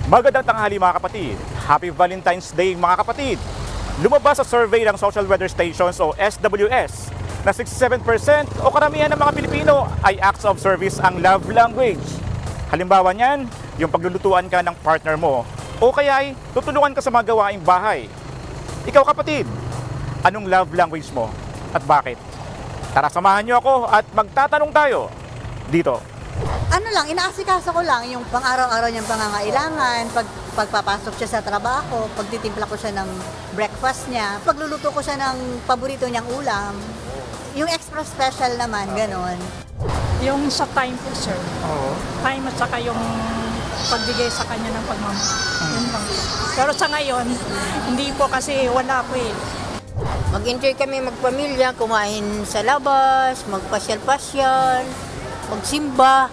Magandang tanghali mga kapatid. Happy Valentine's Day mga kapatid. Lumabas sa survey ng Social Weather Stations o SWS na 67% o karamihan ng mga Pilipino ay acts of service ang love language. Halimbawa niyan, yung paglulutuan ka ng partner mo o kaya ay tutulungan ka sa mga gawaing bahay. Ikaw kapatid, anong love language mo at bakit? Tara samahan niyo ako at magtatanong tayo dito. Ano lang, inaasikaso ko lang yung pang-araw-araw niyang pangangailangan, pagpapasok siya sa trabaho, pagtitimpla ko siya ng breakfast niya, pagluluto ko siya ng paborito niyang ulam. Yung extra special naman, ganon. Yung sa time po, sir. Oo. Time at saka yung pagbigay sa kanya ng pagmamahal. Yun lang po. Pero sa ngayon, hindi po kasi wala po eh. Mag-enjoy kami magpamilya, kumain sa labas, magpasyal-pasyal, magsimba.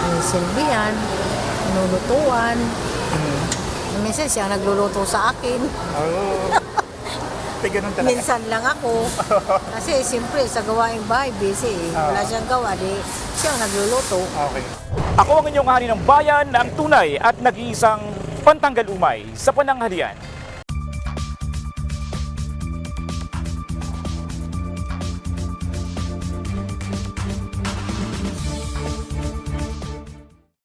May silbihan, nulutuan. Minsan siya nagluluto sa akin. Oo. Ganun talaga. Minsan lang ako. Kasi siyempre sa gawaing bahay, busy eh. Wala siyang gawa, di siya nagluluto. Okay. Ako ang inyong hari ng bayan na ang tunay at nag-iisang pantanggal umay sa pananghalian.